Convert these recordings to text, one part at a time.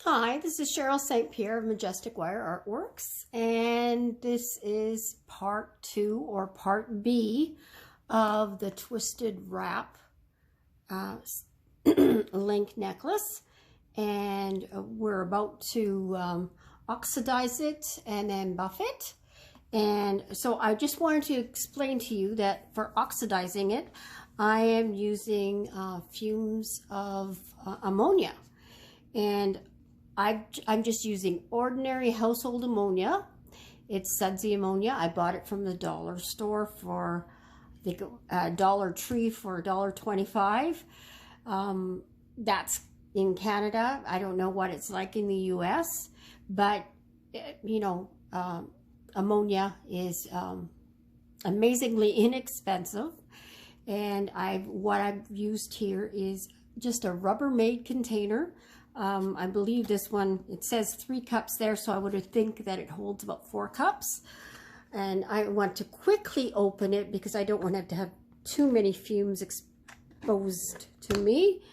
Hi, this is Cheryl St.Pierre of Majestic Wire Artworks, and this is part 2 or part B of the twisted wrap link necklace, and we're about to oxidize it and then buff it. And so I just wanted to explain to you that for oxidizing it, I am using fumes of ammonia, and I'm just using ordinary household ammonia. It's sudsy ammonia. I bought it from the dollar store for, I think, Dollar Tree for $1.25. That's in Canada. I don't know what it's like in the US, but you know, ammonia is amazingly inexpensive. And what I've used here is just a Rubbermaid container. I believe this one, it says 3 cups there, so I would think that it holds about 4 cups. And I want to quickly open it because I don't want to have too many fumes exposed to me.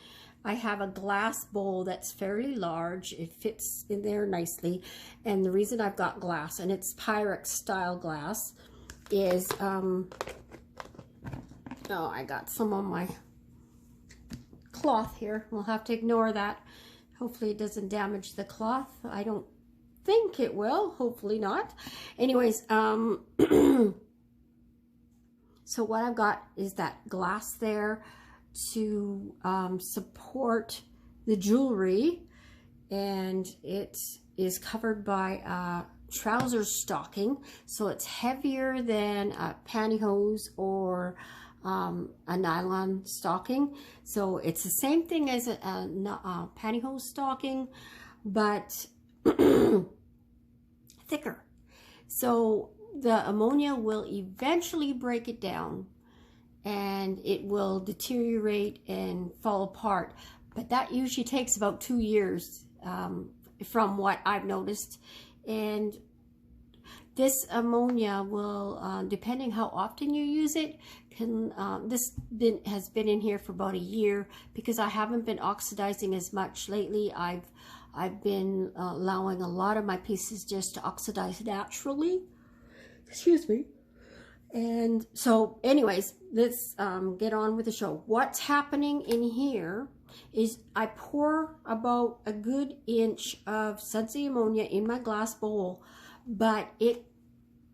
I have a glass bowl that's fairly large. It fits in there nicely. And the reason I've got glass, and it's Pyrex style glass, is, oh, I got some on my cloth here. We'll have to ignore that. Hopefully it doesn't damage the cloth. I don't think it will. Hopefully not. Anyways, so what I've got is that glass there to support the jewelry, and it is covered by trouser stocking, so it's heavier than pantyhose or a nylon stocking. So it's the same thing as a pantyhose stocking, but thicker. So the ammonia will eventually break it down and it will deteriorate and fall apart. But that usually takes about 2 years from what I've noticed. And this ammonia will, depending how often you use it, has been in here for about a year because I haven't been oxidizing as much lately. I've been allowing a lot of my pieces just to oxidize naturally. Excuse me. And so anyways, let's get on with the show. What's happening in here is I pour about a good inch of sudsy ammonia in my glass bowl, but it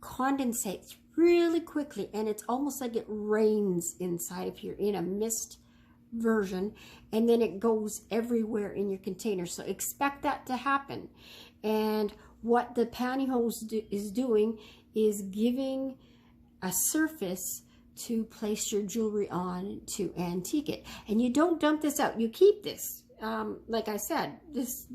condensates really quickly, and it's almost like it rains inside of here in a mist version, and then it goes everywhere in your container. So expect that to happen. And what the pantyhose is doing is giving a surface to place your jewelry on to antique it. And you don't dump this out, you keep this. Like I said, this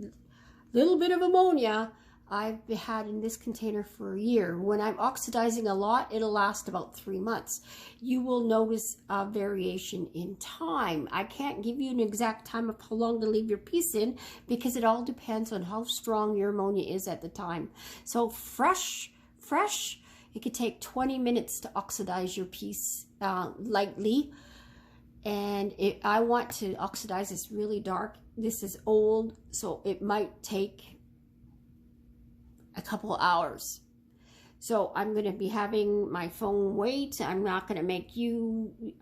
little bit of ammonia I've had in this container for a year. When I'm oxidizing a lot, it'll last about 3 months. You will notice a variation in time. I can't give you an exact time of how long to leave your piece in because it all depends on how strong your ammonia is at the time. So fresh, it could take 20 minutes to oxidize your piece lightly. And I want to oxidize this really dark. This is old, so it might take a couple hours. So I'm going to be having my phone wait. I'm not going to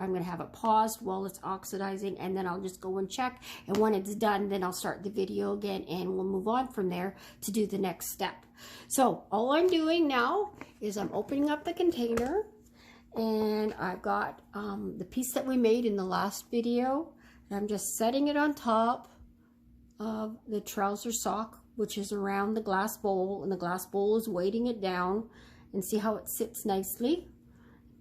I'm going to have it paused while it's oxidizing, and then I'll just go and check. And when it's done, then I'll start the video again, and we'll move on from there to do the next step. So all I'm doing now is I'm opening up the container, and I've got the piece that we made in the last video. And I'm just setting it on top of the trouser sock, which is around the glass bowl, and the glass bowl is weighting it down. And see how it sits nicely.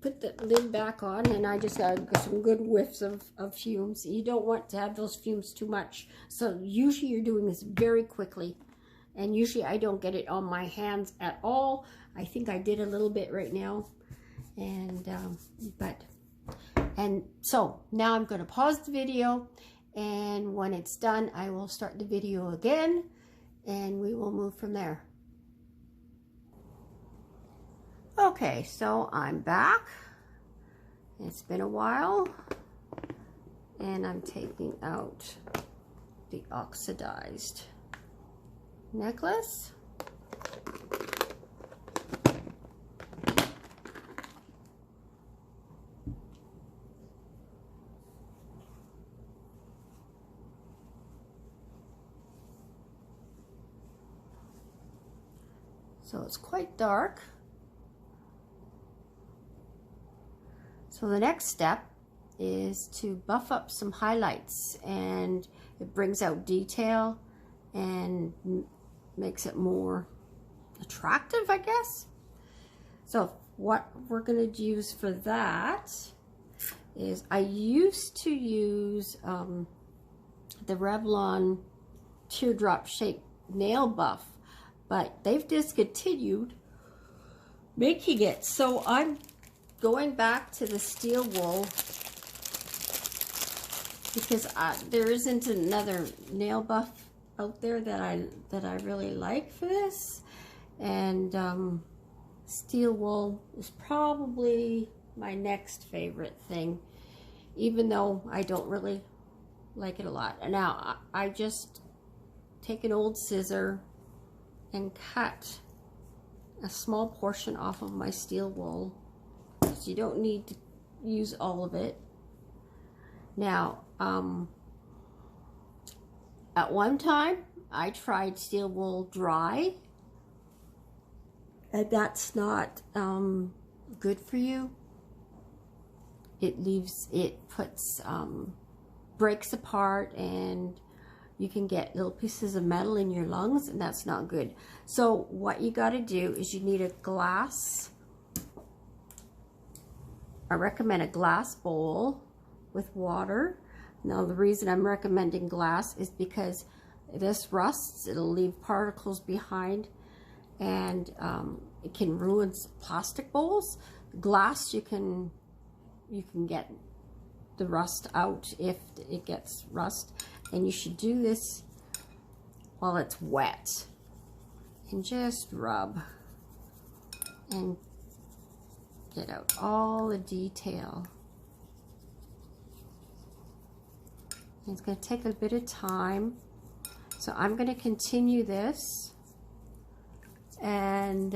Put the lid back on, and I just got some good whiffs of fumes. You don't want to have those fumes too much. So usually you're doing this very quickly. And usually I don't get it on my hands at all. I think I did a little bit right now. And, so now I'm going to pause the video. And when it's done, I will start the video again. And we will move from there. Okay, so I'm back. It's been a while. And I'm taking out the oxidized necklace. So it's quite dark. So the next step is to buff up some highlights, and it brings out detail and makes it more attractive, I guess. So what we're going to use for that is, I used to use the Revlon teardrop shaped nail buff, but they've discontinued making it. So I'm going back to the steel wool because there isn't another nail buff out there that I really like for this, and steel wool is probably my next favorite thing, even though I don't really like it a lot. And now I just take an old scissor and cut a small portion off of my steel wool. So you don't need to use all of it. Now, at one time I tried steel wool dry, and that's not good for you. It breaks apart, and you can get little pieces of metal in your lungs, and that's not good. So what you got to do is you need a glass. I recommend a glass bowl with water. Now the reason I'm recommending glass is because this rusts, it'll leave particles behind, and it can ruin plastic bowls. Glass, you can get the rust out if it gets rust, and you should do this while it's wet, and just rub and get out all the detail. And it's going to take a bit of time, so I'm going to continue this and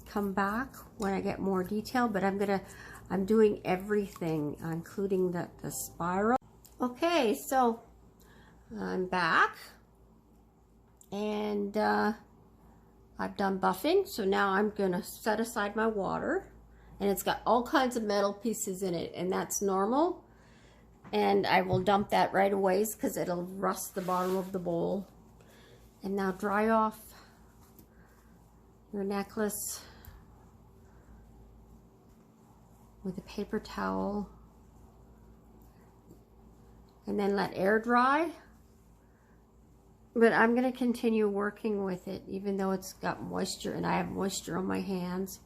come back when I get more detail. But I'm doing everything, including the spiral. Okay, so I'm back, and I've done buffing. So now I'm gonna set aside my water, and it's got all kinds of metal pieces in it, and that's normal. And I will dump that right away because it'll rust the bottom of the bowl. And now dry off your necklace with a paper towel, and then let air dry. But I'm going to continue working with it even though it's got moisture, and I have moisture on my hands.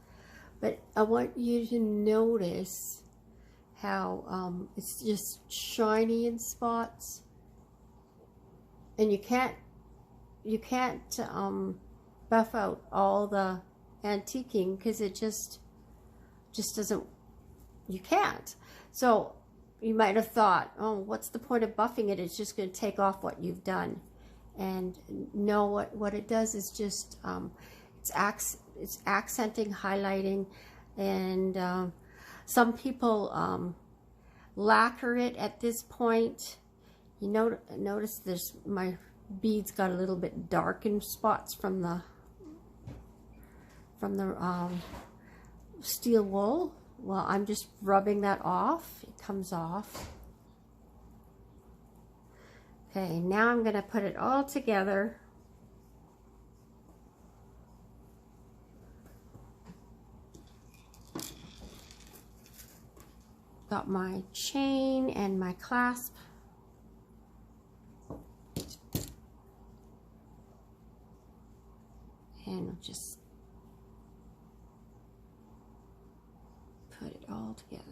But I want you to notice how it's just shiny in spots, and you can't buff out all the antiquing because it just doesn't, you can't. So you might have thought, oh, what's the point of buffing it? It's just going to take off what you've done. And no, what it does is just it's accenting, highlighting, and some people lacquer it at this point. You notice there's, my beads got a little bit darkened spots from the steel wool. Well, I'm just rubbing that off. It comes off. Okay, now I'm going to put it all together. Got my chain and my clasp. And I'll just put it all together.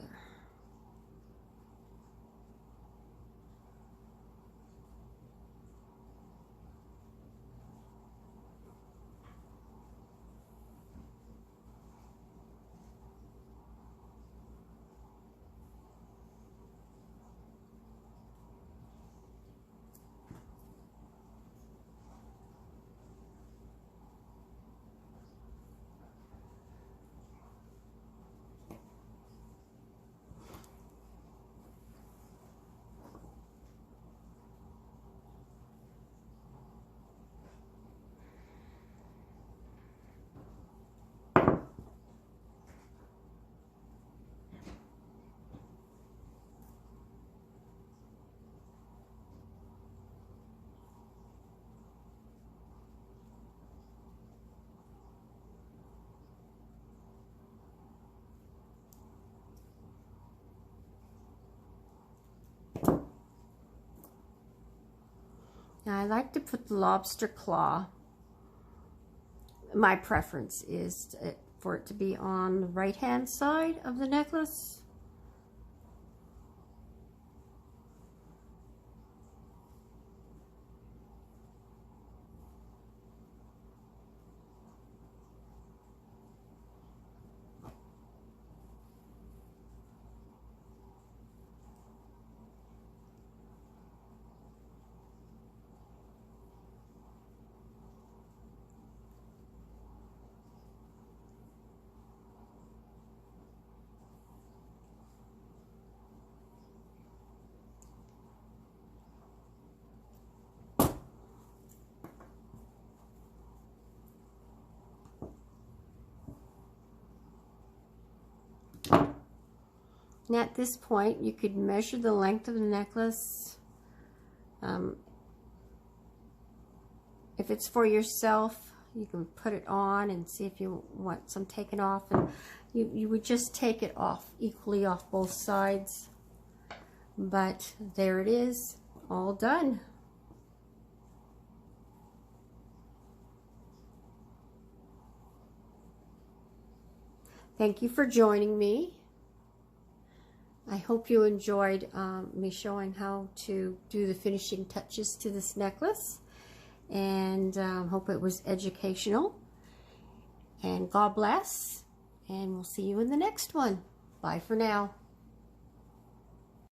Now I like to put the lobster claw. My preference is for it to be on the right hand side of the necklace. And at this point, you could measure the length of the necklace. If it's for yourself, you can put it on and see if you want some taken off. And you would just take it off, equally off both sides. But there it is, all done. Thank you for joining me. I hope you enjoyed me showing how to do the finishing touches to this necklace, and hope it was educational. And God bless, and we'll see you in the next one. Bye for now.